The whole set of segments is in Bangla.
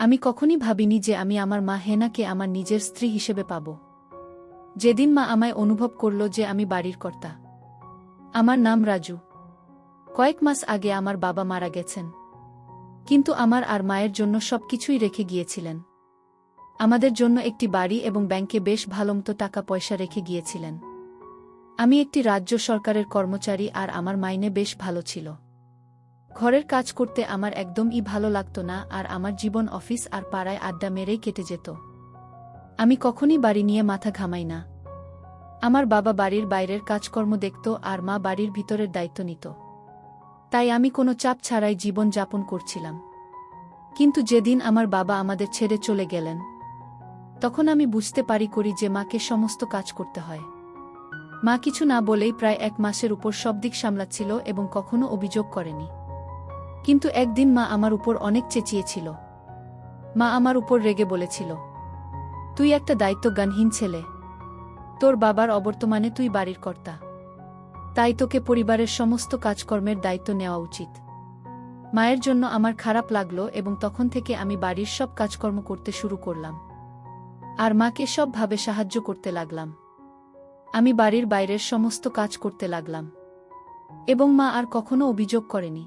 আমি কখনই ভাবিনি যে আমি আমার মা হেনাকে আমার নিজের স্ত্রী হিসেবে পাব। যেদিন মা আমায় অনুভব করল যে আমি বাড়ির কর্তা। আমার নাম রাজু। কয়েক মাস আগে আমার বাবা মারা গেছেন, কিন্তু আমার আর মায়ের জন্য সবকিছুই রেখে গিয়েছিলেন। আমাদের জন্য একটি বাড়ি এবং ব্যাংকে বেশ ভালোমতো টাকা পয়সা রেখে গিয়েছিলেন। আমি একটি রাজ্য সরকারের কর্মচারী আর আমার মাইনে বেশ ভালো ছিল। ঘরের কাজ করতে আমার একদমই ভালো লাগতো না, আর আমার জীবন অফিস আর পাড়ায় আড্ডা মেরেই কেটে যেত। আমি কখনই বাড়ি নিয়ে মাথা ঘামাই না। আমার বাবা বাড়ির বাইরের কাজকর্ম দেখত আর মা বাড়ির ভিতরের দায়িত্ব নিত। তাই আমি কোনো চাপ ছাড়াই জীবন যাপন করছিলাম। কিন্তু যেদিন আমার বাবা আমাদের ছেড়ে চলে গেলেন, তখন আমি বুঝতে পারি যে মাকে সমস্ত কাজ করতে হয়। মা কিছু না বলেই প্রায় 1 মাসের উপর সব দিক সামলাচ্ছিল এবং কখনো অভিযোগ করেনি। কিন্তু একদিন মা আমার উপর অনেক চেঁচিয়েছিল। মা আমার উপর রেগে বলেছিল, তুই একটা দায়িত্বজ্ঞানহীন ছেলে। তোর বাবার অবর্তমানে তুই বাড়ির কর্তা, তাই তোকে পরিবারের সমস্ত কাজকর্মের দায়িত্ব নেওয়া উচিত। মায়ের জন্য আমার খারাপ লাগলো এবং তখন থেকে আমি বাড়ির সব কাজকর্ম করতে শুরু করলাম আর মাকে সবভাবে সাহায্য করতে লাগলাম। আমি বাড়ির বাইরের সমস্ত কাজ করতে লাগলাম এবং মা আর কখনো অভিযোগ করেনি।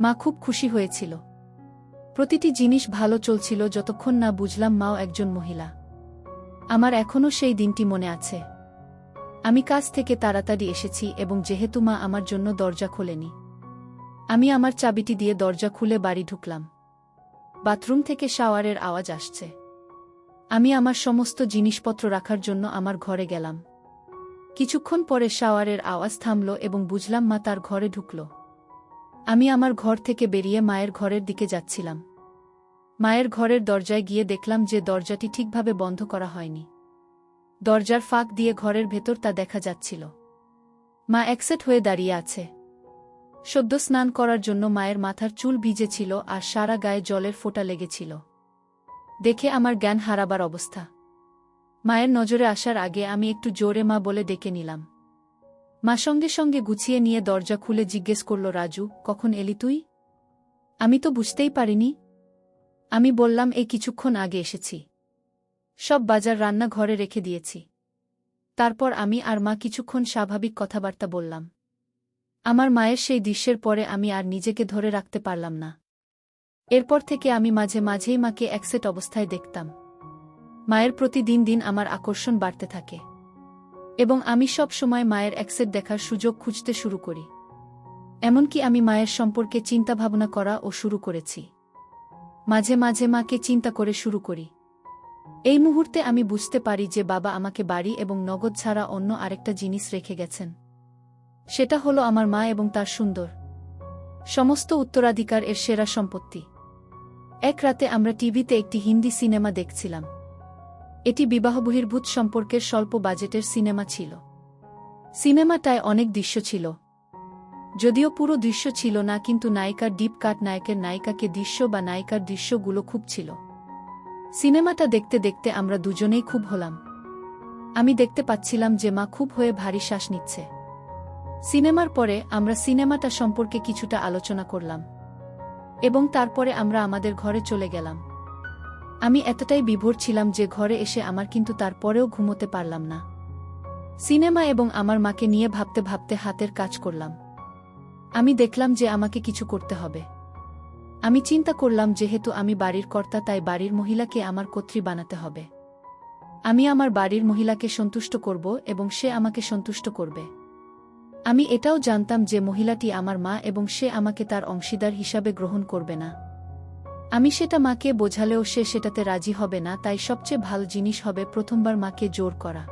মা খুব খুশি হয়েছিল। প্রতিটি জিনিস ভালো চলছিল যতক্ষণ না বুঝলাম মাও একজন মহিলা। আমার এখনও সেই দিনটি মনে আছে। আমি কাজ থেকে তাড়াতাড়ি এসেছি এবং যেহেতু মা আমার জন্য দরজা খোলেনি, আমি আমার চাবিটি দিয়ে দরজা খুলে বাড়ি ঢুকলাম। বাথরুম থেকে শাওয়ারের আওয়াজ আসছে। আমি আমার সমস্ত জিনিসপত্র রাখার জন্য আমার ঘরে গেলাম। কিছুক্ষণ পরে শাওয়ারের আওয়াজ থামল এবং বুঝলাম মা তার ঘরে ঢুকল। আমি আমার ঘর থেকে বেরিয়ে মায়ের ঘরের দিকে যাচ্ছিলাম। মায়ের ঘরের দরজায় গিয়ে দেখলাম যে দরজাটি ঠিকভাবে বন্ধ করা হয়নি। দরজার ফাঁক দিয়ে ঘরের ভেতর তা দেখা যাচ্ছিল। মা একসেট হয়ে দাঁড়িয়ে আছে। সদ্য স্নান করার জন্য মায়ের মাথার চুল ভিজে ছিল আর সারা গায়ে জলের ফোঁটা লেগেছিল। দেখে আমার জ্ঞান হারাবার অবস্থা। মায়ের নজরে আসার আগে আমি একটু জোরে মা বলে ডেকে নিলাম। মা সঙ্গে সঙ্গে গুছিয়ে নিয়ে দরজা খুলে জিজ্ঞেস করল, রাজু, কখন এলি তুই? আমি তো বুঝতেই পারিনি। আমি বললাম, এই কিছুক্ষণ আগে এসেছি। সব বাজার রান্না ঘরে রেখে দিয়েছি। তারপর আমি আর মা কিছুক্ষণ স্বাভাবিক কথাবার্তা বললাম। আমার মায়ের সেই দৃশ্যের পরে আমি আর নিজেকে ধরে রাখতে পারলাম না। এরপর থেকে আমি মাঝে মাঝেই মাকে একসেট অবস্থায় দেখতাম। মায়ের প্রতি দিন দিন আমার আকর্ষণ বাড়তে থাকে এবং আমি সব সময় মায়ের একসেট দেখার সুযোগ খুঁজতে শুরু করি। এমনকি আমি মায়ের সম্পর্কে চিন্তাভাবনা করা ও শুরু করেছি। মাঝে মাঝে মাকে চিন্তা করে শুরু করি। এই মুহূর্তে আমি বুঝতে পারি যে বাবা আমাকে বাড়ি এবং নগদ ছাড়া অন্য আরেকটা জিনিস রেখে গেছেন। সেটা হলো আমার মা এবং তার সুন্দর সমস্ত উত্তরাধিকার এর সেরা সম্পত্তি। এক রাতে আমরা টিভিতে একটি হিন্দি সিনেমা দেখছিলাম। এটি বিবাহবহির্ভূত সম্পর্কের স্বল্প বাজেটের সিনেমা ছিল। সিনেমাটায় অনেক দৃশ্য ছিল, যদিও পুরো দৃশ্য ছিল না, কিন্তু নায়িকার ডিপ কাট, নায়কের নায়িকাকে দৃশ্য বা নায়িকার দৃশ্যগুলো খুব ছিল। সিনেমাটা দেখতে দেখতে আমরা দুজনেই খুব হলাম। আমি দেখতে পাচ্ছিলাম যে মা খুব হয়ে ভারী শ্বাস নিচ্ছে। সিনেমার পরে আমরা সিনেমাটা সম্পর্কে কিছুটা আলোচনা করলাম এবং তারপরে আমরা আমাদের ঘরে চলে গেলাম। আমি এতটাই বিভোর ছিলাম যে ঘরে এসে আমার কিন্তু তারপরেও ঘুমোতে পারলাম না। সিনেমা এবং আমার মাকে নিয়ে ভাবতে ভাবতে হাতের কাজ করলাম। আমি দেখলাম যে আমাকে কিছু করতে হবে। আমি চিন্তা করলাম, যেহেতু আমি বাড়ির কর্তা, তাই বাড়ির মহিলাকে আমার কর্ত্রী বানাতে হবে। আমি আমার বাড়ির মহিলাকে সন্তুষ্ট করব এবং সে আমাকে সন্তুষ্ট করবে। আমি এটাও জানতাম যে মহিলাটি আমার মা এবং সে আমাকে তার অংশীদার হিসাবে গ্রহণ করবে না। আমি সেটা মাকে বোঝালেও সে সেটাতে রাজি হবে না, তাই সবচেয়ে ভালো জিনিস হবে প্রথমবার মাকে জোর করা।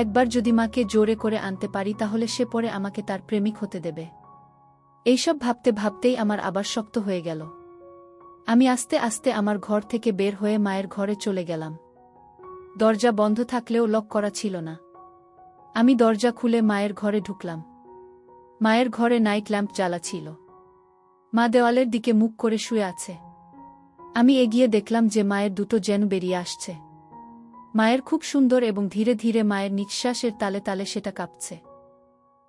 একবার যদি মাকে জোরে করে আনতে পারি তাহলে সে পরে আমাকে তার প্রেমিক হতে দেবে। এইসব ভাবতে ভাবতেই আমার আবার শক্ত হয়ে গেল। আমি আস্তে আস্তে আমার ঘর থেকে বের হয়ে মায়ের ঘরে চলে গেলাম। দরজা বন্ধ থাকলেও লক করা ছিল না। আমি দরজা খুলে মায়ের ঘরে ঢুকলাম। মায়ের ঘরে নাইট ল্যাম্প জ্বালা ছিল। মা দেওয়ালের দিকে মুখ করে শুয়ে আছে। আমি এগিয়ে দেখলাম যে মায়ের দুটো যেন বেরিয়ে আসছে। মায়ের খুব সুন্দর এবং ধীরে ধীরে মায়ের নিঃশ্বাসের তালে তালে সেটা কাঁপছে।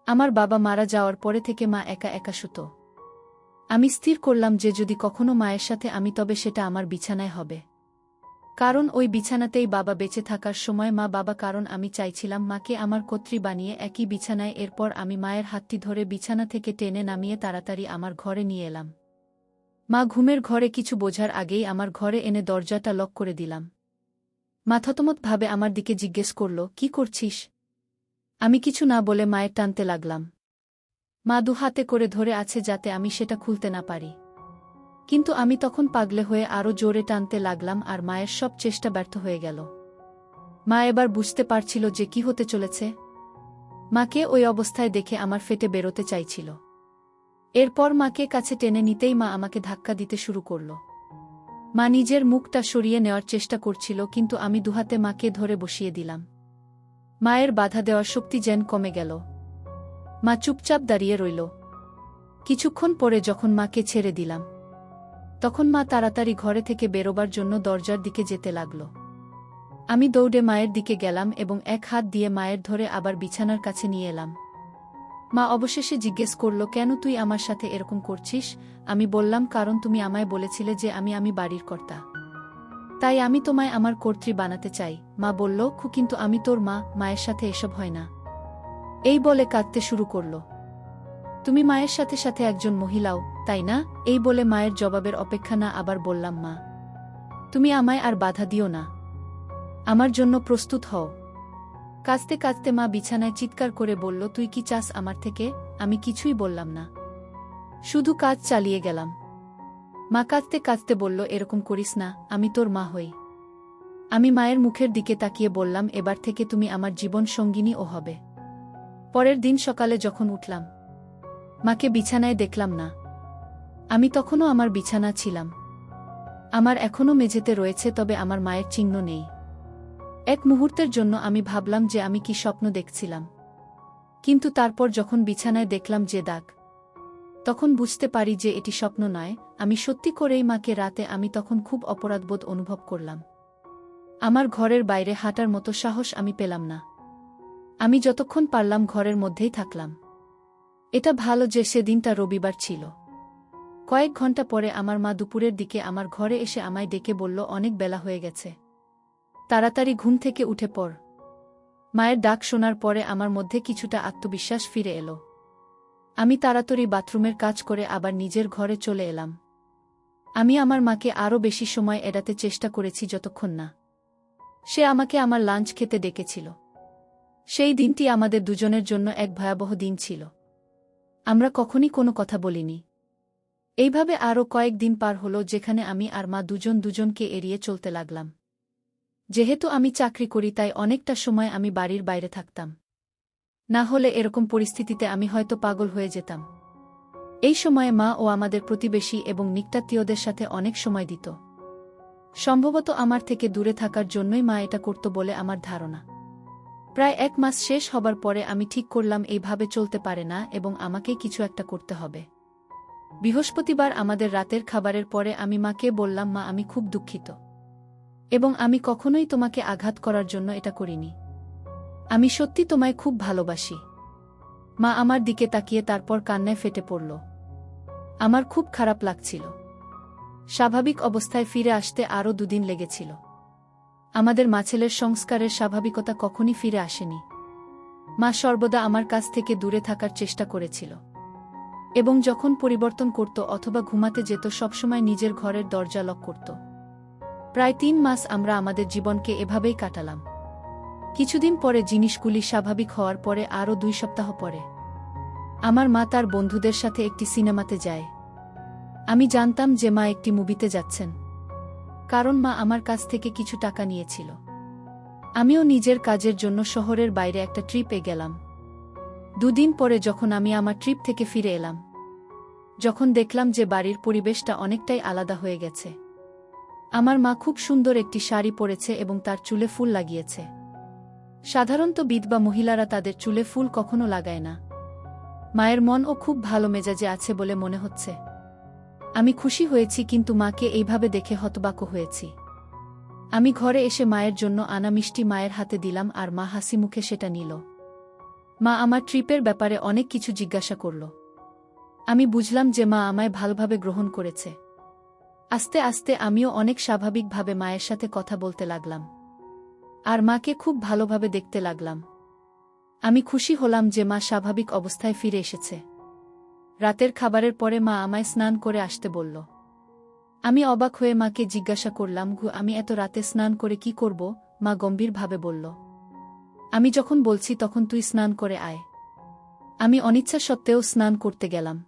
আমার বাবা মারা যাওয়ার পরে থেকে মা একা একা শুতো। আমি স্থির করলাম যে যদি কখনো মায়ের সাথে আমি তবে সেটা আমার বিছানায় হবে। কারণ ওই বিছানাতেই বাবা বেঁচে থাকার সময় মা বাবা, কারণ আমি চাইছিলাম মাকে আমার কর্ত্রী বানিয়ে একই বিছানায়। এরপর আমি মায়ের হাতটি ধরে বিছানা থেকে টেনে নামিয়ে তাড়াতাড়ি আমার ঘরে নিয়ে এলাম। মা ঘুমের ঘরে কিছু বোঝার আগেই আমার ঘরে এনে দরজাটা লক করে দিলাম। মা থতমতভাবে আমার দিকে জিজ্ঞেস করল, কি করছিস? আমি কিছু না বলে মায়ের টানতে লাগলাম। মা দুহাতে করে ধরে আছে যাতে আমি সেটা খুলতে না পারি। কিন্তু আমি তখন পাগলে হয়ে আরও জোরে টানতে লাগলাম আর মায়ের সব চেষ্টা ব্যর্থ হয়ে গেল। মা এবার বুঝতে পারছিল যে কি হতে চলেছে। মাকে ওই অবস্থায় দেখে আমার ফেটে বেরোতে চাইছিল। এরপর মাকে কাছে টেনে নিতেই মা আমাকে ধাক্কা দিতে শুরু করল। মা নিজের মুখটা সরিয়ে নেওয়ার চেষ্টা করছিল, কিন্তু আমি দুহাতে মাকে ধরে বসিয়ে দিলাম। মায়ের বাধা দেওয়ার শক্তি যেন কমে গেল। মা চুপচাপ দাঁড়িয়ে রইল। কিছুক্ষণ পরে যখন মাকে ছেড়ে দিলাম, তখন মা তাড়াতাড়ি ঘরে থেকে বেরোবার জন্য দরজার দিকে যেতে লাগল। আমি দৌড়ে মায়ের দিকে গেলাম এবং এক হাত দিয়ে মায়ের ধরে আবার বিছানার কাছে নিয়ে এলাম। মা অবশেষে জিজ্ঞেস করল, কেন তুই আমার সাথে এরকম করছিস? আমি বললাম, কারণ তুমি আমায় বলেছিলে যে আমি বাড়ির কর্তা, তাই আমি তোমায় আমার কর্ত্রী বানাতে চাই। মা বলল, কিন্তু আমি তোর মা, মায়ের সাথে এসব হয় না। এই বলে কাঁদতে শুরু করল। তুমি মায়ের সাথে সাথে একজন মহিলাও, তাই না? এই বলে মায়ের জবাবের অপেক্ষা না আবার বললাম, মা তুমি আমায় আর বাধা দিও না, আমার জন্য প্রস্তুত হও। কাঁদতে কাঁদতে মা বিছানায় চিৎকার করে বলল, তুই কি চাস আমার থেকে? আমি কিছুই বললাম না, শুধু কাজ চালিয়ে গেলাম। মা কাঁদতে কাঁদতে বলল, এরকম করিস না, আমি তোর মা হই। আমি মায়ের মুখের দিকে তাকিয়ে বললাম, এবার থেকে তুমি আমার জীবন সঙ্গিনী ও হবে। পরের দিন সকালে যখন উঠলাম, মাকে বিছানায় দেখলাম না। আমি তখনও আমার বিছানা ছিলাম। আমার এখনও মেঝেতে রয়েছে, তবে আমার মায়ের চিহ্ন নেই। এক মুহূর্তের জন্য আমি ভাবলাম যে আমি কি স্বপ্ন দেখছিলাম, কিন্তু তারপর যখন বিছানায় দেখলাম যে দাগ, তখন বুঝতে পারি যে এটি স্বপ্ন নয়, আমি সত্যি করেই মাকে। রাতে আমি তখন খুব অপরাধবোধ অনুভব করলাম। আমার ঘরের বাইরে হাঁটার মতো সাহস আমি পেলাম না। আমি যতক্ষণ পারলাম ঘরের মধ্যেই থাকলাম। এটা ভালো যে সেদিনটা রবিবার ছিল। কয়েক ঘন্টা পরে আমার মা দুপুরের দিকে আমার ঘরে এসে আমায় ডেকে বলল, অনেক বেলা হয়ে গেছে, তাড়াতাড়ি ঘুম থেকে উঠে পড়। মায়ের ডাক শোনার পরে আমার মধ্যে কিছুটা আত্মবিশ্বাস ফিরে এলো। আমি তাড়াতাড়ি বাথরুমের কাজ করে আবার নিজের ঘরে চলে এলাম। আমি আমার মাকে আরও বেশি সময় এড়াতে চেষ্টা করেছি যতক্ষণ না সে আমাকে আমার লাঞ্চ খেতে ডেকেছিল। সেই দিনটি আমাদের দুজনের জন্য এক ভয়াবহ দিন ছিল। আমরা কখনই কোনো কথা বলিনি। এইভাবে আরও কয়েক দিন পার হলো, যেখানে আমি আর মা দুজনকে এড়িয়ে চলতে লাগলাম। যেহেতু আমি চাকরি করি, তাই অনেকটা সময় আমি বাড়ির বাইরে থাকতাম। না হলে এরকম পরিস্থিতিতে আমি হয়তো পাগল হয়ে যেতাম। এই সময়ে মা ও আমাদের প্রতিবেশী এবং নিকটাত্মীয়দের সাথে অনেক সময় দিত। সম্ভবত আমার থেকে দূরে থাকার জন্যই মা এটা করত বলে আমার ধারণা। প্রায় 1 মাস শেষ হবার পরে আমি ঠিক করলাম এইভাবে চলতে পারে না এবং আমাকে কিছু একটা করতে হবে। বৃহস্পতিবার আমাদের রাতের খাবারের পরে আমি মাকে বললাম, মা আমি খুব দুঃখিত এবং আমি কখনোই তোমাকে আঘাত করার জন্য এটা করিনি। আমি সত্যি তোমায় খুব ভালোবাসি। মা আমার দিকে তাকিয়ে তারপর কান্নায় ফেটে পড়ল। আমার খুব খারাপ লাগছিল। স্বাভাবিক অবস্থায় ফিরে আসতে আরও 2 দিন লেগেছিল। আমাদের মাছেলের সংস্কারের স্বাভাবিকতা কখনই ফিরে আসেনি। মা সর্বদা আমার কাছ থেকে দূরে থাকার চেষ্টা করেছিল এবং যখন পরিবর্তন করত অথবা ঘুমাতে যেত সবসময় নিজের ঘরের দরজা লক করত। প্রায় 3 মাস আমরা আমাদের জীবনকে এভাবেই কাটালাম। কিছুদিন পরে জিনিসগুলি স্বাভাবিক হওয়ার পরে আরও 2 সপ্তাহ পরে আমার মা তার বন্ধুদের সাথে একটি সিনেমাতে যায়। আমি জানতাম যে মা একটি মুভিতে যাচ্ছেন, কারণ মা আমার কাছ থেকে কিছু টাকা নিয়েছিল। আমিও নিজের কাজের জন্য শহরের বাইরে একটা ট্রিপে গেলাম। 2 দিন পরে যখন আমি আমার ট্রিপ থেকে ফিরে এলাম, যখন দেখলাম যে বাড়ির পরিবেশটা অনেকটাই আলাদা হয়ে গেছে। আমার মা খুব সুন্দর একটি শাড়ি পরেছে এবং তার চুলে ফুল লাগিয়েছে। সাধারণত বিধবা মহিলারা তাদের চুলে ফুল কখনো লাগায় না। মায়ের মনও খুব ভালো মেজাজে আছে বলে মনে হচ্ছে। আমি খুশি হয়েছি, কিন্তু মাকে এইভাবে দেখে হতবাক হয়েছি। আমি ঘরে এসে মায়ের জন্য আনা মিষ্টি মায়ের হাতে দিলাম আর মা হাসি মুখে সেটা নিল। মা আমার ট্রিপের ব্যাপারে অনেক কিছু জিজ্ঞাসা করল। আমি বুঝলাম যে মা আমায় ভালোভাবে গ্রহণ করেছে। আস্তে আস্তে আমিও অনেক স্বাভাবিকভাবে মায়ের সাথে কথা বলতে লাগলাম। আর মাকে খুব ভালোভাবে দেখতে লাগলাম। আমি খুশি হলাম যে মা স্বাভাবিক অবস্থায় ফিরে এসেছে। রাতের খাবারের পরে মা আমায় স্নান করে আসতে বলল। আমি অবাক হয়ে মাকে জিজ্ঞাসা করলাম, আমি এত রাতে স্নান করে কি করব? মা গম্ভীরভাবে বলল, আমি যখন বলছি তখন তুই স্নান করে আয়। আমি অনিচ্ছা সত্ত্বেও স্নান করতে গেলাম।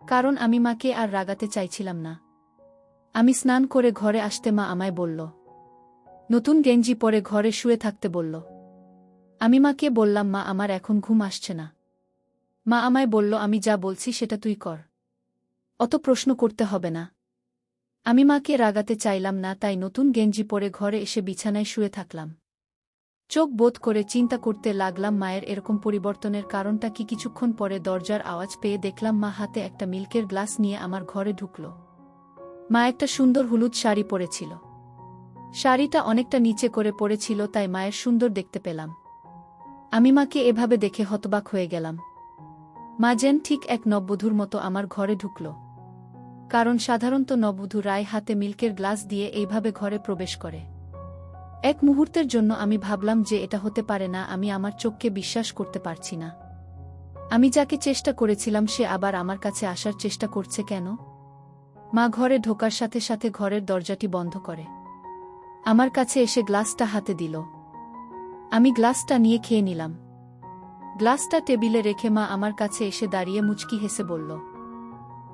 কারণ আমি মাকে আর রাগাতে চাইছিলাম না। আমি স্নান করে ঘরে আসতে মা আমায় বলল, নতুন গেঞ্জি পরে ঘরে শুয়ে থাকতে বলল। আমি মাকে বললাম, মা আমার এখন ঘুম আসছে না। মা আমায় বলল, আমি যা বলছি সেটা তুই কর, অত প্রশ্ন করতে হবে না। আমি মাকে রাগাতে চাইলাম না, তাই নতুন গেঞ্জি পরে ঘরে এসে বিছানায় শুয়ে থাকলাম। চোখ বোধ করে চিন্তা করতে লাগলাম মায়ের এরকম পরিবর্তনের কারণটা কি। কিছুক্ষণ পরে দরজার আওয়াজ পেয়ে দেখলাম মা হাতে একটা মিল্কের গ্লাস নিয়ে আমার ঘরে ঢুকল। মা একটা সুন্দর হলুদ শাড়ি পরেছিল। শাড়িটা অনেকটা নিচে করে পরেছিল, তাই মায়ের সুন্দর দেখতে পেলাম। আমি মাকে এভাবে দেখে হতবাক হয়ে গেলাম। মা যেন ঠিক এক নববধূর মতো আমার ঘরে ঢুকল। কারণ সাধারণত নববধূ রায় হাতে মিল্কের গ্লাস দিয়ে এইভাবে ঘরে প্রবেশ করে। এক মুহূর্তের জন্য আমি ভাবলাম যে এটা হতে পারে না। আমি আমার চোখকে বিশ্বাস করতে পারছি না। আমি যাকে চেষ্টা করেছিলাম সে আবার আমার কাছে আসার চেষ্টা করছে কেন? মা ঘরে ঢোকার সাথে সাথে ঘরের দরজাটি বন্ধ করে আমার কাছে এসে গ্লাসটা হাতে দিল। আমি গ্লাসটা নিয়ে খেয়ে নিলাম। গ্লাসটা টেবিলে রেখে মা আমার কাছে এসে দাঁড়িয়ে মুচকি হেসে বলল,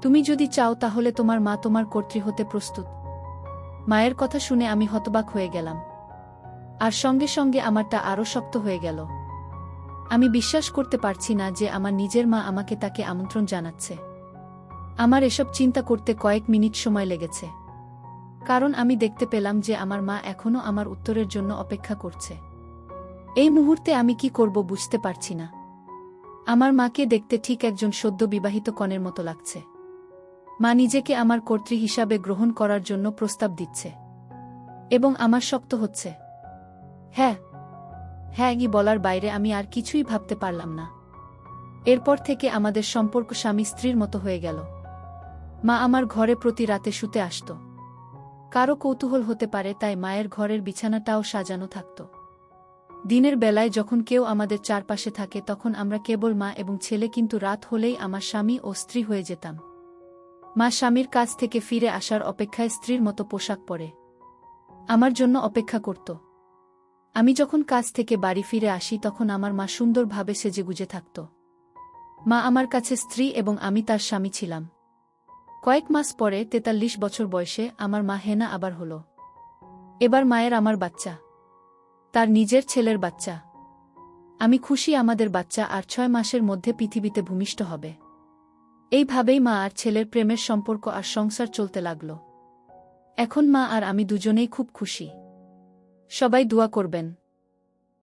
তুমি যদি চাও তাহলে তোমার মা তোমার কর্ত্রী হতে প্রস্তুত। মায়ের কথা শুনে আমি হতবাক হয়ে গেলাম। আর সঙ্গে সঙ্গে আমারটা আরও শক্ত হয়ে গেল। আমি বিশ্বাস করতে পারছি না যে আমার নিজের মা আমাকে তাকে আমন্ত্রণ জানাচ্ছে। আমার এসব চিন্তা করতে কয়েক মিনিট সময় লেগেছে। কারণ আমি দেখতে পেলাম যে আমার মা এখনও আমার উত্তরের জন্য অপেক্ষা করছে। এই মুহূর্তে আমি কি করব বুঝতে পারছি না। আমার মাকে দেখতে ঠিক একজন সদ্য বিবাহিত কনের মতো লাগছে। মা নিজেকে আমার কর্ত্রী হিসাবে গ্রহণ করার জন্য প্রস্তাব দিচ্ছে। এবং আমার শক্ত হচ্ছে। হ্যাঁ হ্যাঁ বলার বাইরে আমি আর কিছুই ভাবতে পারলাম না। এরপর থেকে আমাদের সম্পর্ক স্বামী স্ত্রীর মতো হয়ে গেল। মা আমার ঘরে প্রতি রাতে শুতে আসত। কারো কৌতূহল হতে পারে তাই মায়ের ঘরের বিছানাটাও সাজানো থাকত। দিনের বেলায় যখন কেউ আমাদের চারপাশে থাকে তখন আমরা কেবল মা এবং ছেলে, কিন্তু রাত হলেই আমার স্বামী ও স্ত্রী হয়ে যেতাম। মা স্বামীর কাছ থেকে ফিরে আসার অপেক্ষায় স্ত্রীর মতো পোশাক পরে আমার জন্য অপেক্ষা করত। আমি যখন কাজ থেকে বাড়ি ফিরে আসি তখন আমার মা সুন্দরভাবে সেজেগুজে থাকত। মা আমার কাছে স্ত্রী এবং আমি তার স্বামী ছিলাম। কয়েক মাস পরে ৪৩ বছর বয়সে আমার মা হেনা আবার হল। এবার মায়ের আমার বাচ্চা, তার নিজের ছেলের বাচ্চা। আমি খুশি আমাদের বাচ্চা আর ৬ মাসের মধ্যে পৃথিবীতে ভূমিষ্ঠ হবে। এইভাবেই মা আর ছেলের প্রেমের সম্পর্ক আর সংসার চলতে লাগল। এখন মা আর আমি দুজনেই খুব খুশি। সবাই দোয়া করবেন।